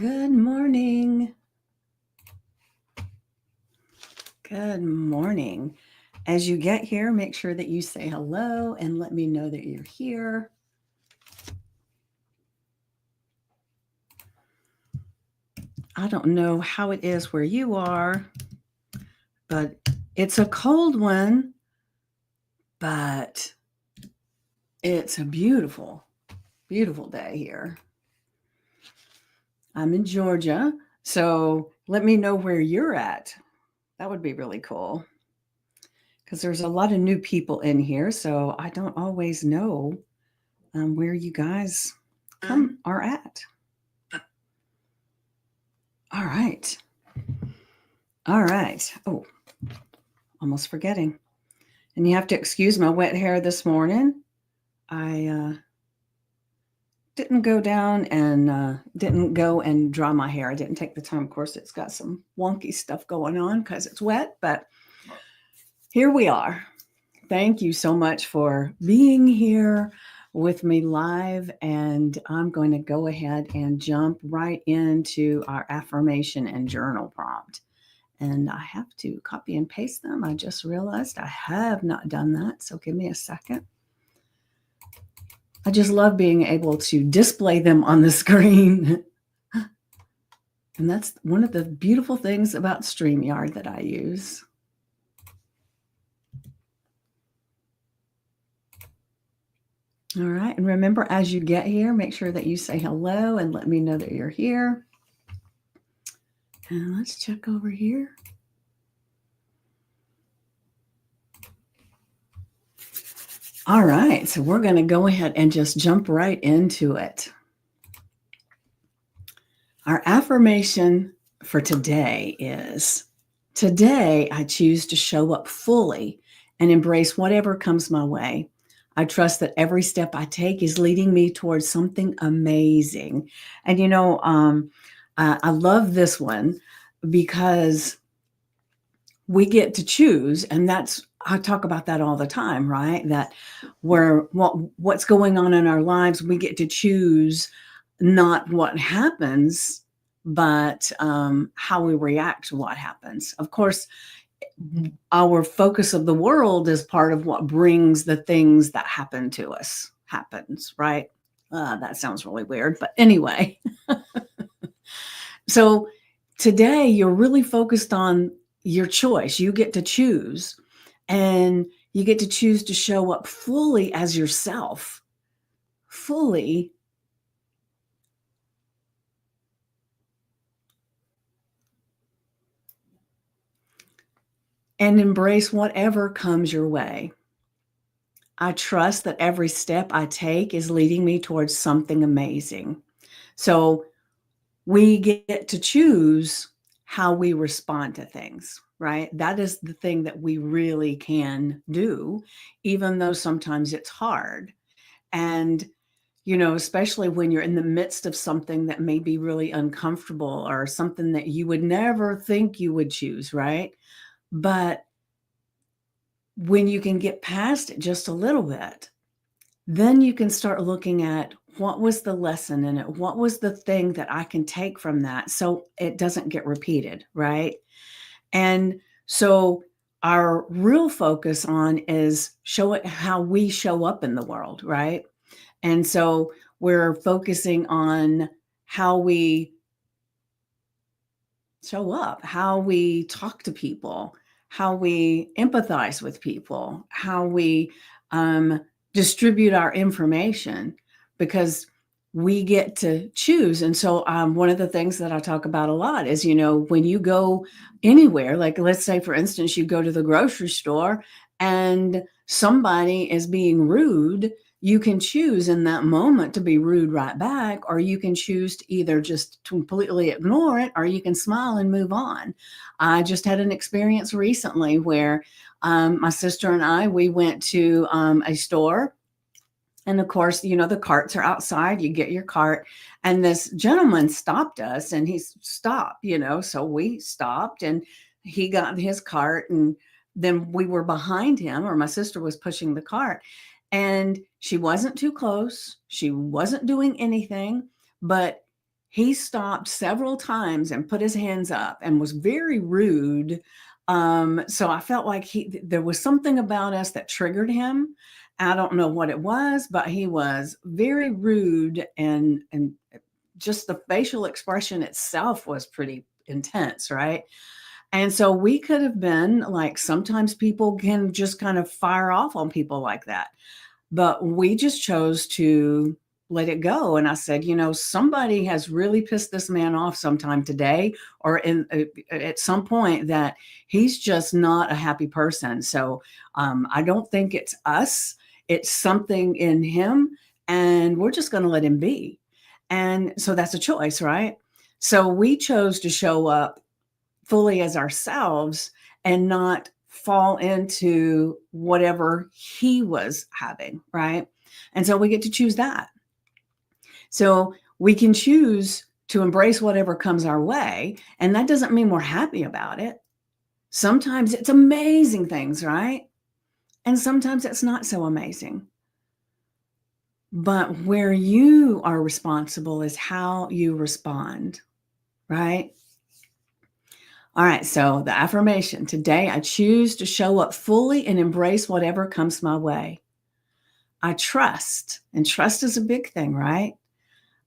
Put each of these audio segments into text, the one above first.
Good morning. Good morning. As you get here, make sure that you say hello and let me know that you're here. I don't know how it is where you are, but it's a cold one, but it's a beautiful, beautiful day here. I'm in Georgia, so let me know where you're at. That would be really cool because there's a lot of new people in here, so I don't always know where you guys are at. All right. All right. Oh, almost forgetting. And you have to excuse my wet hair this morning. I didn't go down and didn't go and dry my hair. I didn't take the time. Of course, it's got some wonky stuff going on because it's wet, but here we are. Thank you so much for being here with me live. And I'm going to go ahead and jump right into our affirmation and journal prompt. And I have to copy and paste them. I just realized I have not done that. So give me a second. I just love being able to display them on the screen. And that's one of the beautiful things about StreamYard that I use. All right. And remember, as you get here, make sure that you say hello and let me know that you're here. And let's check over here. All right. So we're going to go ahead and just jump right into it. Our affirmation for today is, today I choose to show up fully and embrace whatever comes my way. I trust that every step I take is leading me towards something amazing. And I love this one because we get to choose, and I talk about that all the time, right? That what's going on in our lives, we get to choose not what happens, but how we react to what happens. Of course, our focus of the world is part of what brings the things that happen to us happens, right? That sounds really weird, but anyway. So today you're really focused on your choice. You get to choose, and you get to choose to show up fully as yourself, fully. And embrace whatever comes your way. I trust that every step I take is leading me towards something amazing. So we get to choose how we respond to things, right? That is the thing that we really can do, even though sometimes it's hard. And, especially when you're in the midst of something that may be really uncomfortable or something that you would never think you would choose, right? But when you can get past it just a little bit, then you can start looking at what was the lesson in it? What was the thing that I can take from that so it doesn't get repeated, right? And so our real focus on is how we show up in the world, right? And so we're focusing on how we show up, how we talk to people, how we empathize with people, how we distribute our information, because we get to choose. And so one of the things that I talk about a lot is, when you go anywhere, like let's say, for instance, you go to the grocery store and somebody is being rude, you can choose in that moment to be rude right back, or you can choose to either just completely ignore it, or you can smile and move on. I just had an experience recently where my sister and I, we went to a store. And of course, the carts are outside. You get your cart. And this gentleman stopped us, and he stopped, so we stopped, and he got his cart, and then we were behind him, or my sister was pushing the cart. And she wasn't too close. She wasn't doing anything, but he stopped several times and put his hands up and was very rude. So I felt like there was something about us that triggered him. I don't know what it was, but he was very rude, and just the facial expression itself was pretty intense, right? And so we could have been like, sometimes people can just kind of fire off on people like that. But we just chose to let it go. And I said, somebody has really pissed this man off sometime today, or at some point, that he's just not a happy person. So I don't think it's us. It's something in him, and we're just going to let him be. And so that's a choice, right? So we chose to show up fully as ourselves and not fall into whatever he was having, right? And so we get to choose that. So we can choose to embrace whatever comes our way, and that doesn't mean we're happy about it. Sometimes it's amazing things, right? And sometimes it's not so amazing. But where you are responsible is how you respond, right? All right, so the affirmation today: I choose to show up fully and embrace whatever comes my way. I trust, and trust is a big thing, right?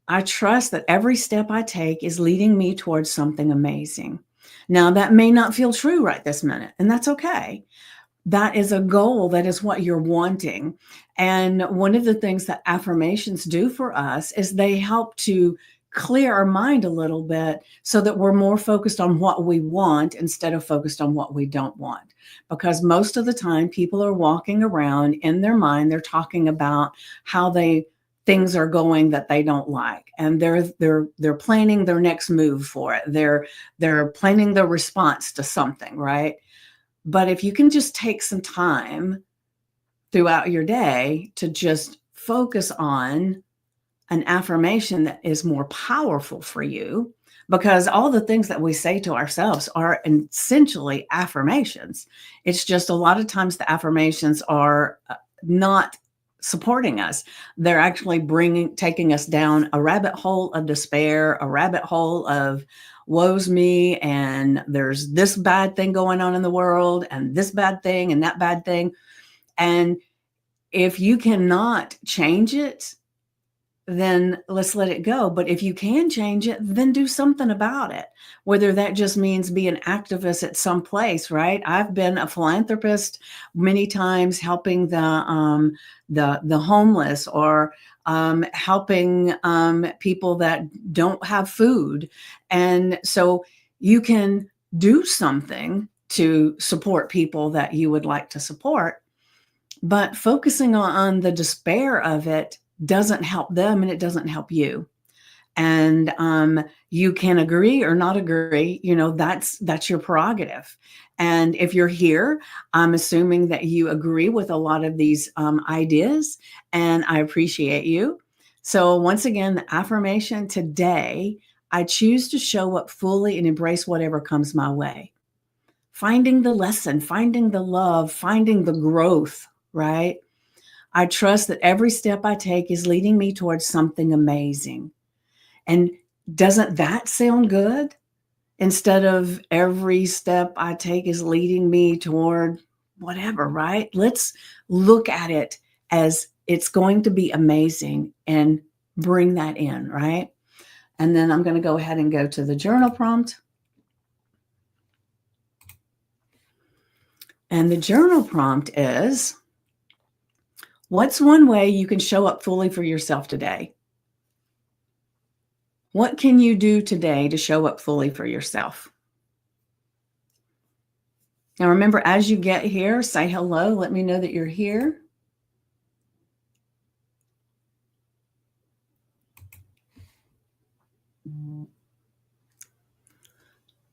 I trust that every step I take is leading me towards something amazing. Now, that may not feel true right this minute, and that's okay. That is a goal. That is what you're wanting. And one of the things that affirmations do for us is they help to clear our mind a little bit so that we're more focused on what we want instead of focused on what we don't want. Because most of the time, people are walking around in their mind, they're talking about how things are going that they don't like, and they're planning their next move for it. They're planning the response to something, right? But if you can just take some time throughout your day to just focus on an affirmation that is more powerful for you, because all the things that we say to ourselves are essentially affirmations. It's just a lot of times the affirmations are not supporting us. They're actually taking us down a rabbit hole of despair, a rabbit hole of woe's me, and there's this bad thing going on in the world, and this bad thing, and that bad thing. And if you cannot change it, then let's let it go. But if you can change it, then do something about it. Whether that just means be an activist at some place, right? I've been a philanthropist many times, helping the homeless, or helping people that don't have food. And so you can do something to support people that you would like to support, but focusing on the despair of it doesn't help them, and it doesn't help you. And you can agree or not agree, that's your prerogative. And if you're here, I'm assuming that you agree with a lot of these ideas, and I appreciate you. So once again, the affirmation today: I choose to show up fully and embrace whatever comes my way. Finding the lesson, finding the love, finding the growth, right? I trust that every step I take is leading me towards something amazing. And doesn't that sound good? Instead of every step I take is leading me toward whatever, right? Let's look at it as it's going to be amazing and bring that in, right? And then I'm going to go ahead and go to the journal prompt. And the journal prompt is: what's one way you can show up fully for yourself today? What can you do today to show up fully for yourself? Now, remember, as you get here, say hello. Let me know that you're here.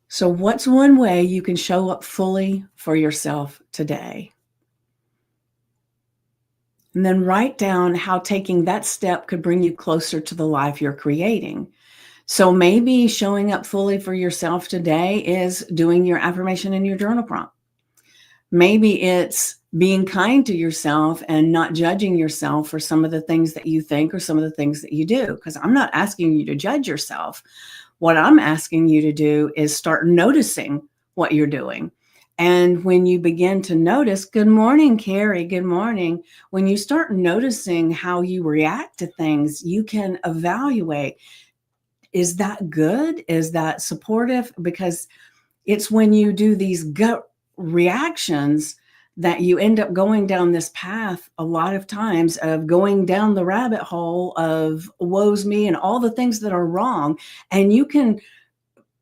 So what's one way you can show up fully for yourself today? And then write down how taking that step could bring you closer to the life you're creating. So maybe showing up fully for yourself today is doing your affirmation in your journal prompt. Maybe it's being kind to yourself and not judging yourself for some of the things that you think or some of the things that you do. Because I'm not asking you to judge yourself. What I'm asking you to do is start noticing what you're doing. And when you begin to notice, good morning, Carrie, good morning. When you start noticing how you react to things, you can evaluate, is that good? Is that supportive? Because it's when you do these gut reactions that you end up going down this path a lot of times of going down the rabbit hole of woe's me and all the things that are wrong. And you can,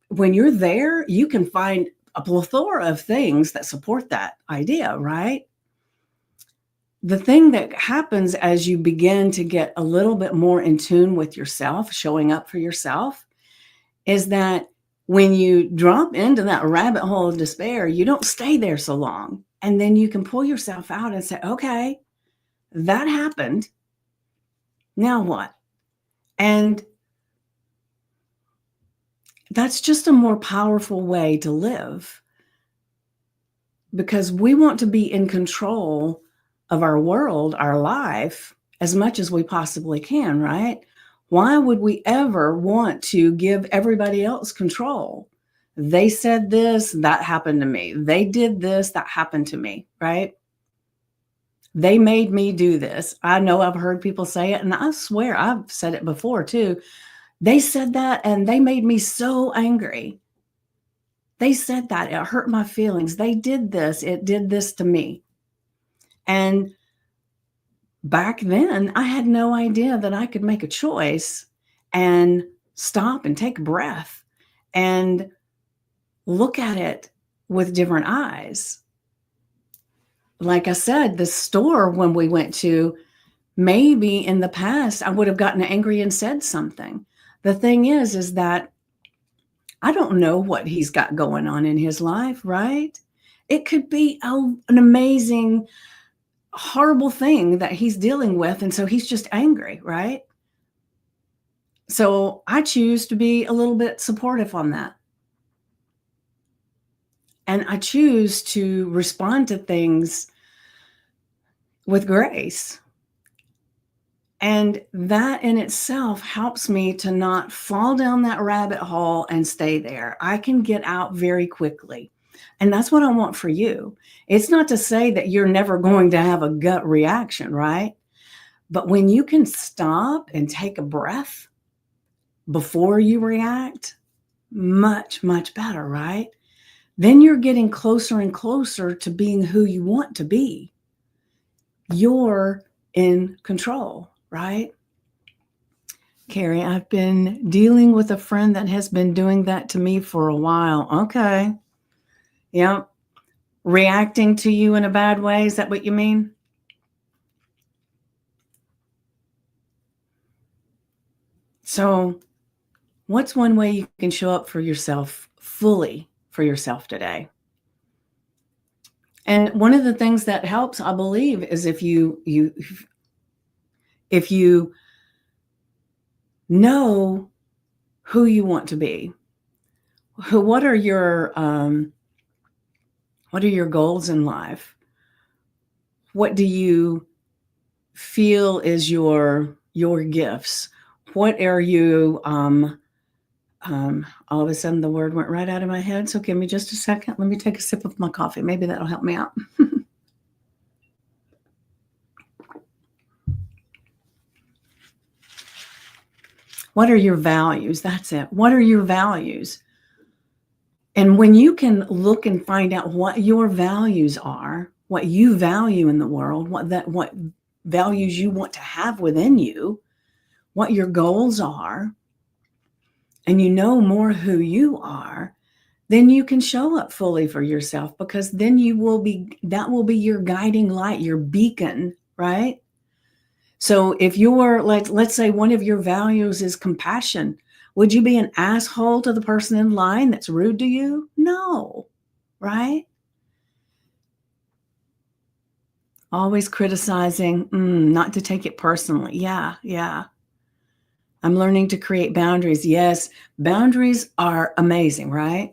when you're there, you can find a plethora of things that support that idea, right? The thing that happens as you begin to get a little bit more in tune with yourself, showing up for yourself, is that when you drop into that rabbit hole of despair, you don't stay there so long. And then you can pull yourself out and say, okay, that happened. Now what? And that's just a more powerful way to live, because we want to be in control of our world, our life, as much as we possibly can, right? Why would we ever want to give everybody else control? They said this, that happened to me. They did this, that happened to me, right? They made me do this. I know I've heard people say it, and I swear I've said it before too. They said that and they made me so angry. They said that, it hurt my feelings. They did this, it did this to me. And back then, I had no idea that I could make a choice and stop and take a breath and look at it with different eyes. Like I said, the store when we went to, maybe in the past, I would have gotten angry and said something. The thing is that I don't know what he's got going on in his life, right? It could be an amazing, horrible thing that he's dealing with. And so he's just angry, right? So I choose to be a little bit supportive on that. And I choose to respond to things with grace. And that in itself helps me to not fall down that rabbit hole and stay there. I can get out very quickly. And that's what I want for you. It's not to say that you're never going to have a gut reaction, right? But when you can stop and take a breath before you react, much, much better, right? Then you're getting closer and closer to being who you want to be. You're in control, right? Carrie, I've been dealing with a friend that has been doing that to me for a while. Okay. Yep. Reacting to you in a bad way. Is that what you mean? So, what's one way you can show up for yourself, fully for yourself today? And one of the things that helps, I believe, is if you know who you want to be. What are your goals in life? What do you feel is your gifts? What are you all of a sudden the word went right out of my head. So give me just a second. Let me take a sip of my coffee. Maybe that'll help me out. What are your values? That's it. What are your values? And when you can look and find out what your values are, what you value in the world, what values you want to have within you, what your goals are, and you know more who you are, then you can show up fully for yourself, because then that will be your guiding light, your beacon, right? So if you're like, let's say one of your values is compassion, would you be an asshole to the person in line that's rude to you? No, right? Always criticizing, not to take it personally. Yeah. I'm learning to create boundaries. Yes, boundaries are amazing, right?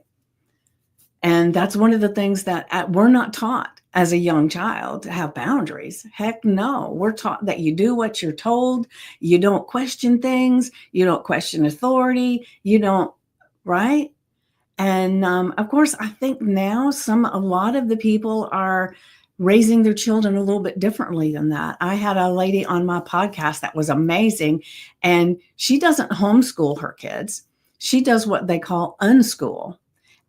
And that's one of the things that we're not taught as a young child to have boundaries. Heck no. We're taught that you do what you're told. You don't question things. You don't question authority. You don't, right? And of course, I think now a lot of the people are raising their children a little bit differently than that. I had a lady on my podcast that was amazing, and she doesn't homeschool her kids. She does what they call unschool.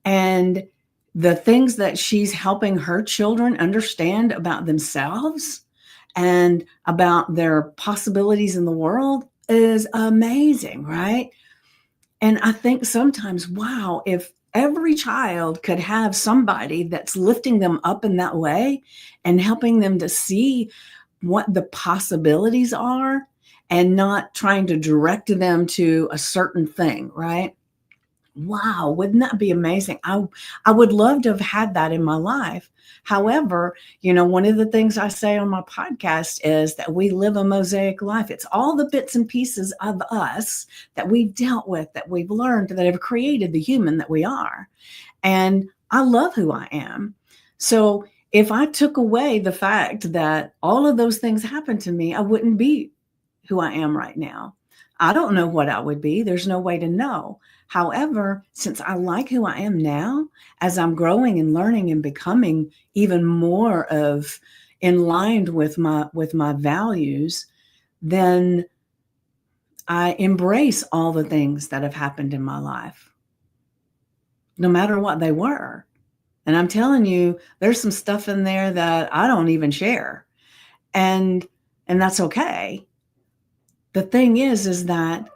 And the things that she's helping her children understand about themselves and about their possibilities in the world is amazing, right? And I think sometimes, wow, if every child could have somebody that's lifting them up in that way and helping them to see what the possibilities are and not trying to direct them to a certain thing, right? Wow, wouldn't that be amazing? I would love to have had that in my life. However, one of the things I say on my podcast is that we live a mosaic life. It's all the bits and pieces of us that we've dealt with, that we've learned, that have created the human that we are. And I love who I am. So if I took away the fact that all of those things happened to me, I wouldn't be who I am right now. I don't know what I would be. There's no way to know. However, since I like who I am now, as I'm growing and learning and becoming even more of in line with my values, then I embrace all the things that have happened in my life, no matter what they were. And I'm telling you, there's some stuff in there that I don't even share. And that's okay. The thing is that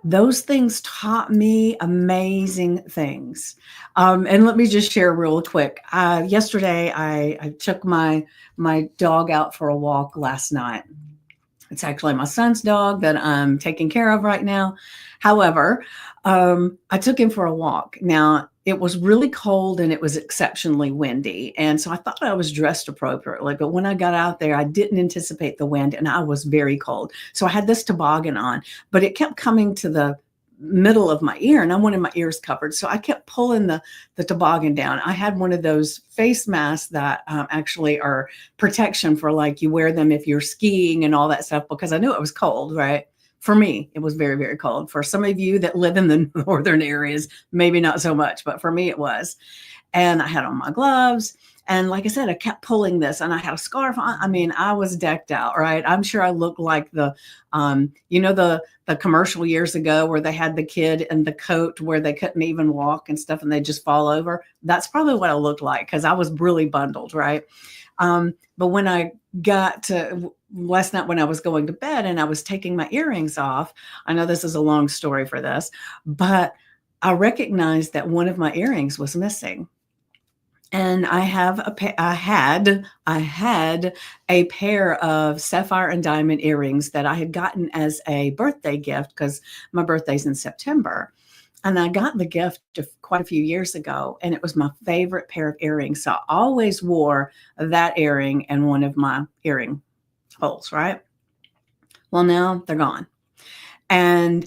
those things taught me amazing things. And let me just share real quick. Yesterday, I took my dog out for a walk last night. It's actually my son's dog that I'm taking care of right now. However, I took him for a walk. Now, it was really cold and it was exceptionally windy. And so I thought I was dressed appropriately. But when I got out there, I didn't anticipate the wind and I was very cold. So I had this toboggan on, but it kept coming to the middle of my ear and I wanted my ears covered. So I kept pulling the toboggan down. I had one of those face masks that actually are protection for, like, you wear them if you're skiing and all that stuff, because I knew it was cold, right? For me, it was very, very cold. For some of you that live in the northern areas, maybe not so much, but for me it was. And I had on my gloves. And like I said, I kept pulling this and I had a scarf on. I mean, I was decked out, right? I'm sure I looked like the commercial years ago where they had the kid in the coat where they couldn't even walk and stuff and they just fall over. That's probably what I looked like because I was really bundled, right? But when I got to last night when I was going to bed and I was taking my earrings off, I know this is a long story for this, but I recognized that one of my earrings was missing. And I had a pair of sapphire and diamond earrings that I had gotten as a birthday gift because my birthday's in September. And I got the gift quite a few years ago, and it was my favorite pair of earrings. So I always wore that earring in one of my earring holes, right? Well, now they're gone. And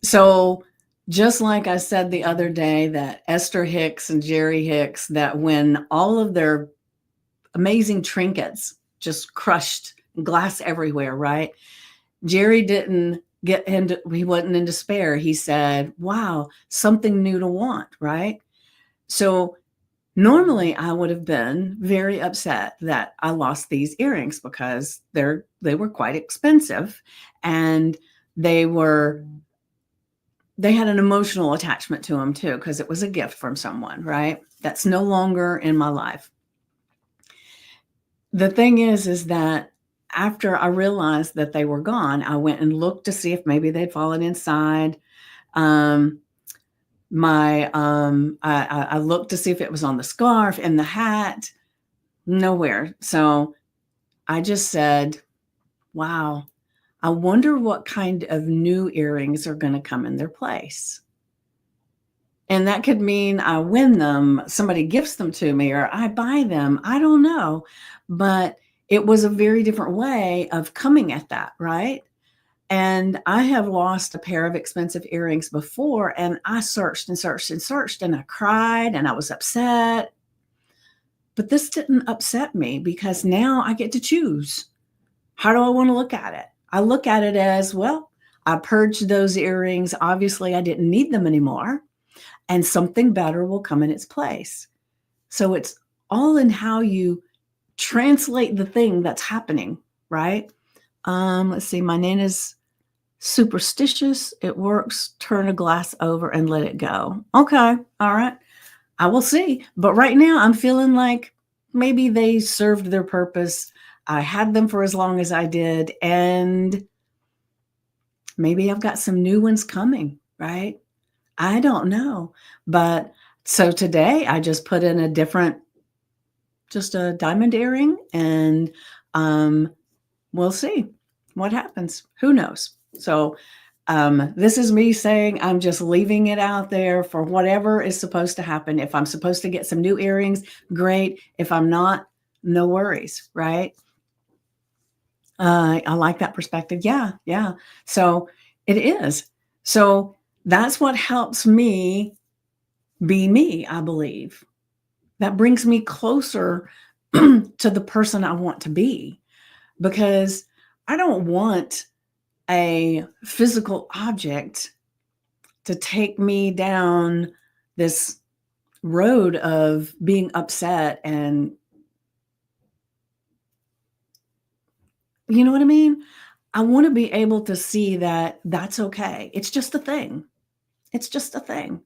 so just like I said the other day that Esther Hicks and Jerry Hicks, that when all of their amazing trinkets just crushed, glass everywhere, right? Jerry didn't he wasn't in despair. He said, wow, something new to want, right? So normally I would have been very upset that I lost these earrings because they were quite expensive and they had an emotional attachment to them too, because it was a gift from someone, right? That's no longer in my life. The thing is that after I realized that they were gone, I went and looked to see if maybe they'd fallen inside. I looked to see if it was on the scarf and the hat. Nowhere. So I just said, wow, I wonder what kind of new earrings are going to come in their place. And that could mean I win them, somebody gifts them to me, or I buy them. I don't know. But it was a very different way of coming at that, right? And I have lost a pair of expensive earrings before, and I searched and searched and searched, and I cried and I was upset. But this didn't upset me because now I get to choose. How do I want to look at it? I look at it as, well, I purged those earrings. Obviously, I didn't need them anymore, and something better will come in its place. So it's all in how you translate the thing that's happening, right? Let's see. My Nana's superstitious. It works. Turn a glass over and let it go. Okay. All right. I will see. But right now, I'm feeling like maybe they served their purpose. I had them for as long as I did. And maybe I've got some new ones coming, right? I don't know. But so today I just put in a different, just a diamond earring, and we'll see what happens. Who knows? So this is me saying I'm just leaving it out there for whatever is supposed to happen. If I'm supposed to get some new earrings, great. If I'm not, no worries, right? I like that perspective. Yeah, yeah. So it is. So that's what helps me be me, I believe. That brings me closer to the person I want to be, because I don't want a physical object to take me down this road of being upset. And you know what I mean? I want to be able to see that that's okay. It's just a thing. It's just a thing.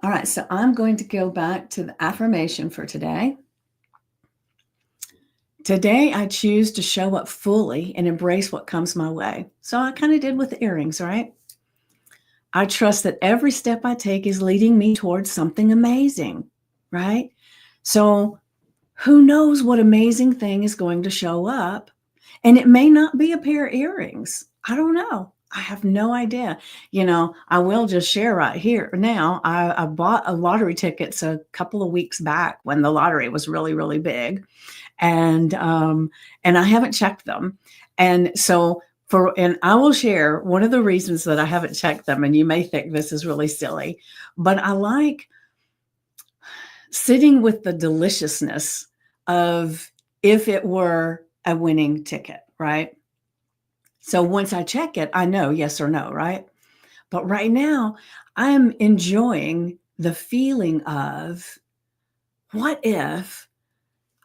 All right, so I'm going to go back to the affirmation for today. Today, I choose to show up fully and embrace what comes my way. So I kind of did with the earrings, right? I trust that every step I take is leading me towards something amazing, right? So who knows what amazing thing is going to show up? And it may not be a pair of earrings. I don't know. I have no idea. I will just share right here now. I bought a lottery tickets a couple of weeks back when the lottery was really, really big. And I haven't checked them. And so and I will share one of the reasons that I haven't checked them, and you may think this is really silly, but I like sitting with the deliciousness of if it were a winning ticket, right? So once I check it, I know yes or no, right? But right now, I'm enjoying the feeling of, what if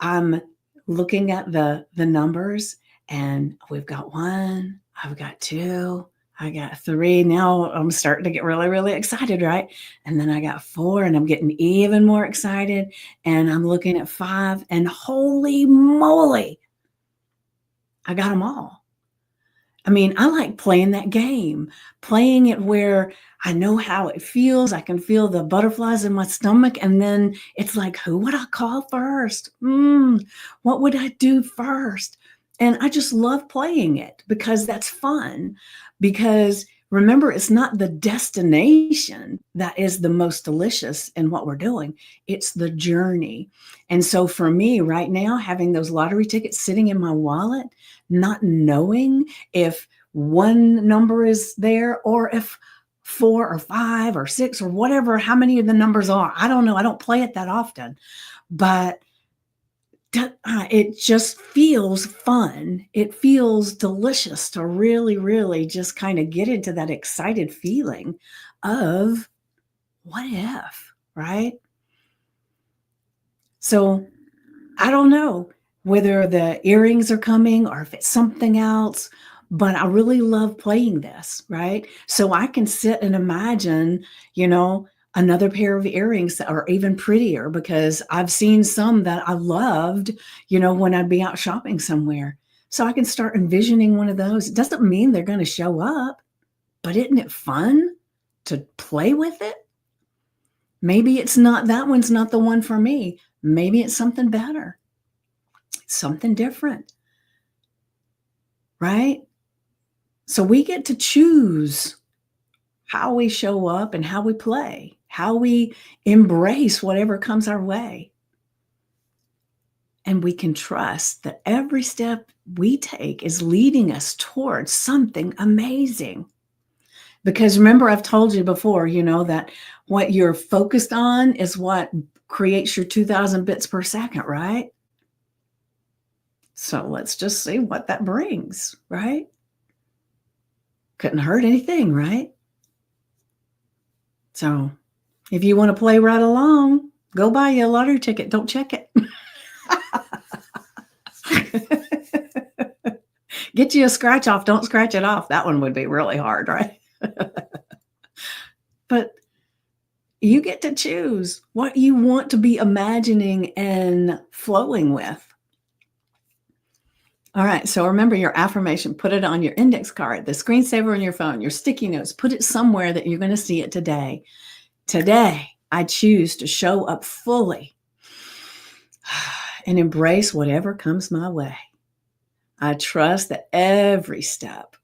I'm looking at the numbers, and we've got 1, I've got 2, I got 3. Now I'm starting to get really, really excited, right? And then I got 4, and I'm getting even more excited. And I'm looking at 5, and holy moly, I got them all. I mean, I like playing that game, playing it where I know how it feels. I can feel the butterflies in my stomach. And then it's like, who would I call first? What would I do first? And I just love playing it because that's fun. Because remember, it's not the destination that is the most delicious in what we're doing, it's the journey. And so for me right now, having those lottery tickets sitting in my wallet, not knowing if one number is there or if 4 or 5 or 6 or whatever, how many of the numbers are. I don't know. I don't play it that often, but it just feels fun. It feels delicious to really, really just kind of get into that excited feeling of what if, right? So I don't know whether the earrings are coming or if it's something else, but I really love playing this, right? So I can sit and imagine, another pair of earrings that are even prettier, because I've seen some that I loved, when I'd be out shopping somewhere. So I can start envisioning one of those. It doesn't mean they're going to show up, but isn't it fun to play with it? Maybe it's not, that one's not the one for me. Maybe it's something better, something different, right? So we get to choose how we show up and how we play, how we embrace whatever comes our way. And we can trust that every step we take is leading us towards something amazing. Because remember, I've told you before, that what you're focused on is what creates your 2000 bits per second, right? So let's just see what that brings, right? Couldn't hurt anything, right? So if you want to play right along, go buy you a lottery ticket. Don't check it. Get you a scratch off. Don't scratch it off. That one would be really hard, right? But you get to choose what you want to be imagining and flowing with. All right. So remember your affirmation, put it on your index card, the screensaver on your phone, your sticky notes, put it somewhere that you're going to see it today. Today, I choose to show up fully and embrace whatever comes my way. I trust that every step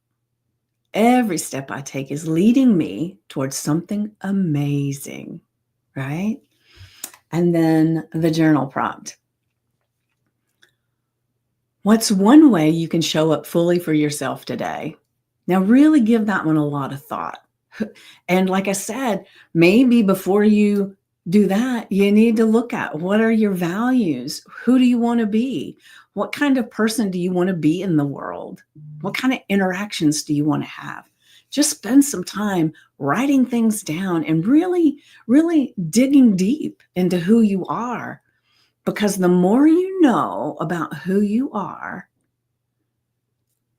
I take is leading me towards something amazing, right? And then the journal prompt. What's one way you can show up fully for yourself today? Now, really give that one a lot of thought. And like I said, maybe before you do that, you need to look at what are your values? Who do you want to be? What kind of person do you want to be in the world? What kind of interactions do you want to have? Just spend some time writing things down and really, really digging deep into who you are. Because the more you know about who you are,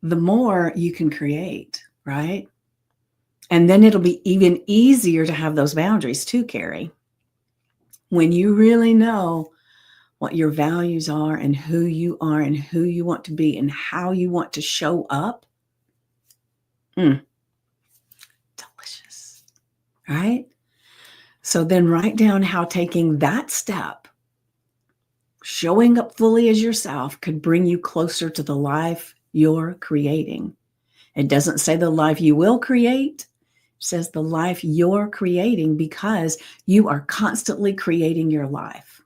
the more you can create, right? And then it'll be even easier to have those boundaries too, Carrie. When you really know what your values are and who you are and who you want to be and how you want to show up, delicious, right? So then write down how taking that step, showing up fully as yourself, could bring you closer to the life you're creating. It doesn't say the life you will create. It says the life you're creating, because you are constantly creating your life.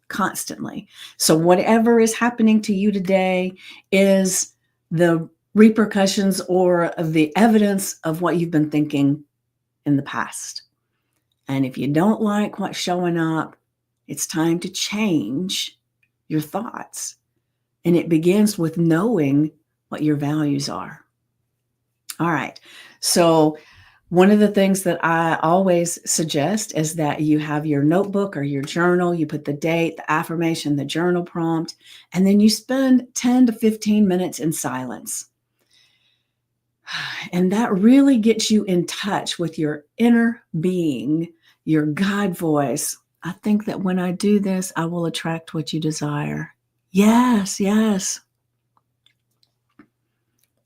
Constantly. So whatever is happening to you today is the repercussions or the evidence of what you've been thinking in the past. And if you don't like what's showing up, it's time to change your thoughts. And it begins with knowing what your values are. All right. So one of the things that I always suggest is that you have your notebook or your journal, you put the date, the affirmation, the journal prompt, and then you spend 10 to 15 minutes in silence. And that really gets you in touch with your inner being, your God voice. I think that when I do this, I will attract what you desire. Yes, yes.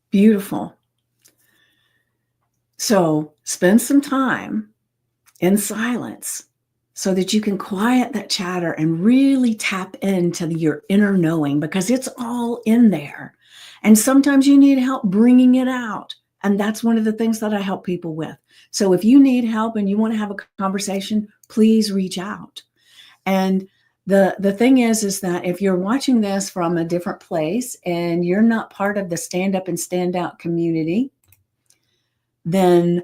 Beautiful. So spend some time in silence so that you can quiet that chatter and really tap into your inner knowing, because it's all in there. And sometimes you need help bringing it out. And that's one of the things that I help people with. So if you need help and you want to have a conversation, please reach out. And the thing is that if you're watching this from a different place and you're not part of the Stand Up and Stand Out community, then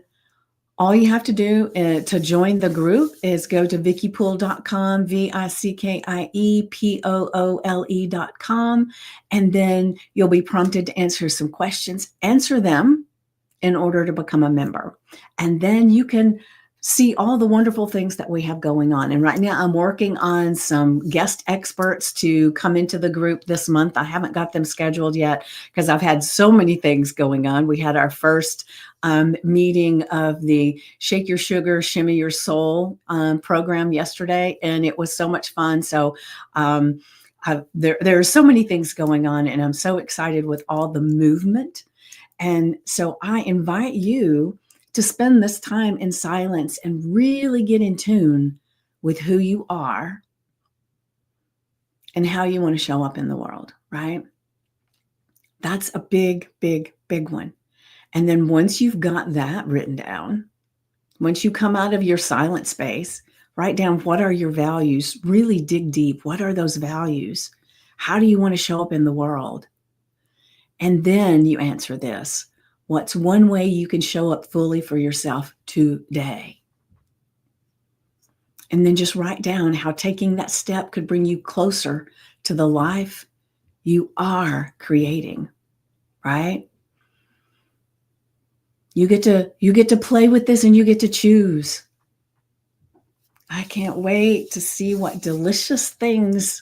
all you have to do to join the group is go to VickiePoole.com, VickiePoole.com, and then you'll be prompted to answer some questions. Answer them in order to become a member. And then you can see all the wonderful things that we have going on. And right now I'm working on some guest experts to come into the group this month. I haven't got them scheduled yet because I've had so many things going on. We had our first meeting of the Shake Your Sugar, Shimmy Your Soul program yesterday, and it was so much fun. So there are so many things going on, and I'm so excited with all the movement. And so I invite you to spend this time in silence and really get in tune with who you are and how you want to show up in the world, right? That's a big, big, big one. And then once you've got that written down, once you come out of your silent space, write down what are your values, really dig deep. What are those values? How do you want to show up in the world? And then you answer this. What's one way you can show up fully for yourself today? And then just write down how taking that step could bring you closer to the life you are creating, right? You get to play with this and you get to choose. I can't wait to see what delicious things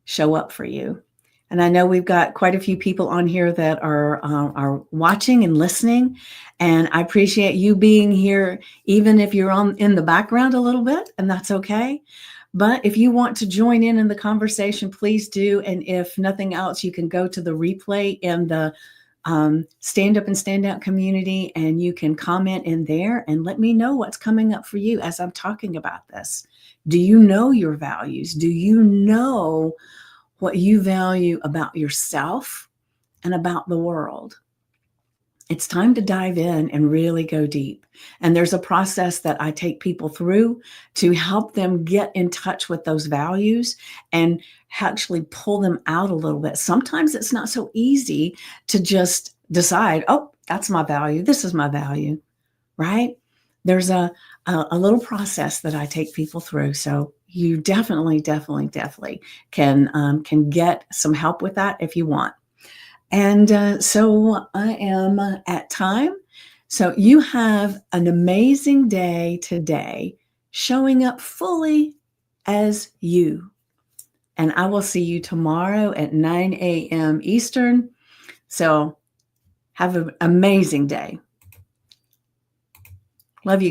show up for you. And I know we've got quite a few people on here that are watching and listening, and I appreciate you being here, even if you're on in the background a little bit, and that's okay. But if you want to join in the conversation, please do. And if nothing else, you can go to the replay in the Stand Up and Stand Out community, and you can comment in there and let me know what's coming up for you as I'm talking about this. Do you know your values? Do you know what you value about yourself and about the world? It's time to dive in and really go deep. And there's a process that I take people through to help them get in touch with those values and actually pull them out a little bit. Sometimes it's not so easy to just decide, oh, that's my value. This is my value, right? There's a little process that I take people through. So you definitely can get some help with that if you want. And so I am at time. So you have an amazing day today, showing up fully as you. And I will see you tomorrow at 9 a.m. Eastern. So have an amazing day. Love you guys.